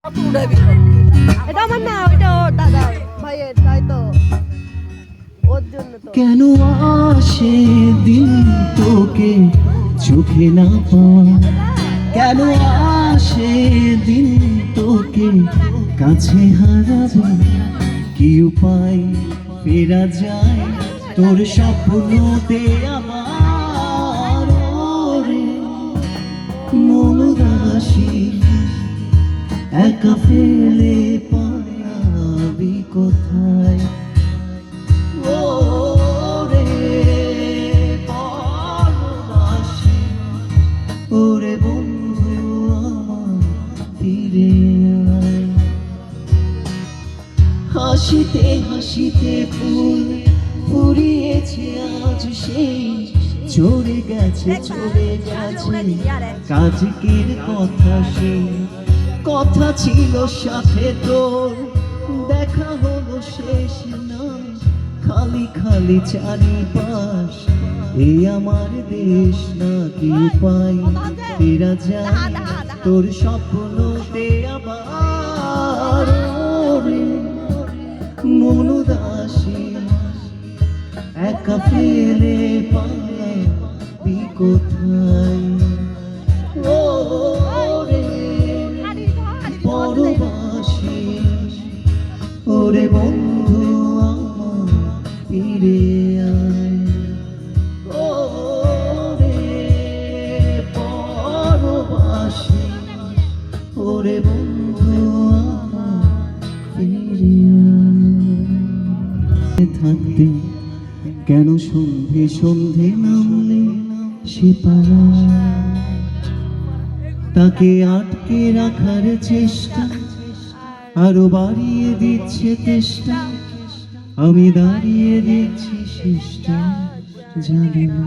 এটা আমার না, ওইটা ওর দাদার ভাইয়ের, তাই তো ওর জন্য তো। কেন আসে দিন তোকে চোখে না পাওয়া, কেন আসে দিন তোকে কাছে হারাবো, কি উপায় ফেরা যায় তোর স্বপ্নতে আমার, ওরে মন উদাসী একা ফেলে পালাবি কোথায়, ওরে পরবাসী, ওরে বন্ধু আমার ফিরে আয়। হাসিতে হাসিতে ফুল ফুরিয়েছে আজ সেই, চলে গেছে চলে গেছে কাজকের কথা, সেই কথা ছিল সাথে তোর, দেখা হলো শেষ নাই, খালি খালি চারিপাশ, এই আমার দেশ না, কি উপায় ফেরা যায় তোর স্বপ্নতে আবার, ওরে মন উদাসী একা ফেলে পালাবি কোথায়, ওরে পরবাসী, ওরে বন্ধু আমার ফিরে আয়, ওরে পরবাসী, ওরে বন্ধু আমার ফিরে আয়। থাকতে কেন সন্ধে সন্ধে নামলে সে পালা, তাকে আটকে রাখার চেষ্টা আরো বাড়িয়ে দিচ্ছে চেষ্টা, আমি দাঁড়িয়ে দেখছি শেষটা জানি না,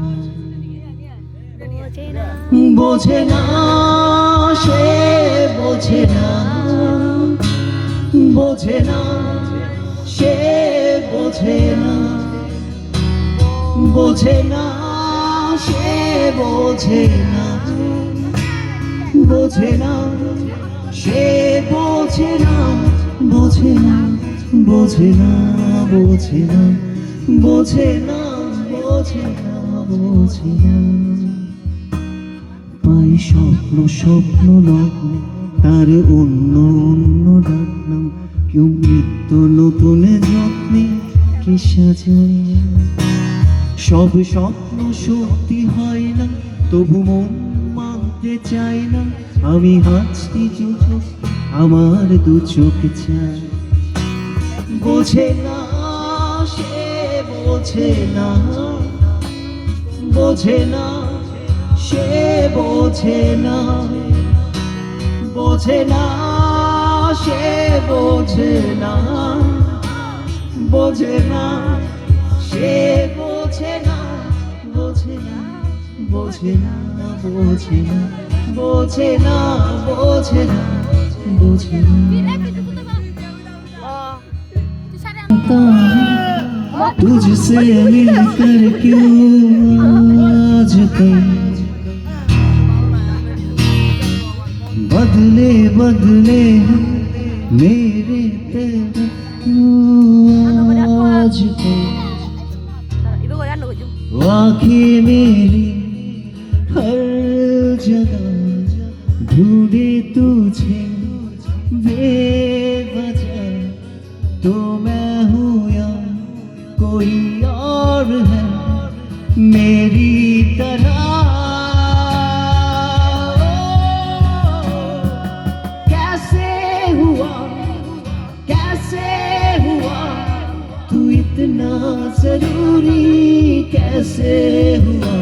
বোঝে না সে বোঝে না, বোঝে না সে বোঝে না, বোঝে না সে বোঝে না, বোঝে না সে বোঝে না, বোঝে না বোঝে না, বোঝে না বোঝে না, বোঝে না বোঝে না, পাই স্বপ্ন স্বপ্ন লগ্ন তার অন্য অন্য ডাক নাম, কেউ নিত্য নতুন যত্নে কে সাজায়, সব স্বপ্ন সত্যি হয় না তবু মন মানতে চায় না, আমি হাসছি চোখ আমার দু চোখ চায়, বোঝে না সে বোঝে না, বোঝে না সে বোঝে না, বোঝে না সে বোঝে না, বোঝে না সে বোঝে না, বোঝে না বোঝে না, বোঝে না বোঝে না, বোঝে না বোঝে না, तुझसे मिलकर क्यों आज तक बदले बदले मेरे तेरे क्यों आज तक, आँखें मेरी हर जगह ढूंढे तुझे बेवजह, तो मैं हूँ या कोई और है मेरी तरह, कैसे हुआ तू इतना जरूरी, कैसे हुआ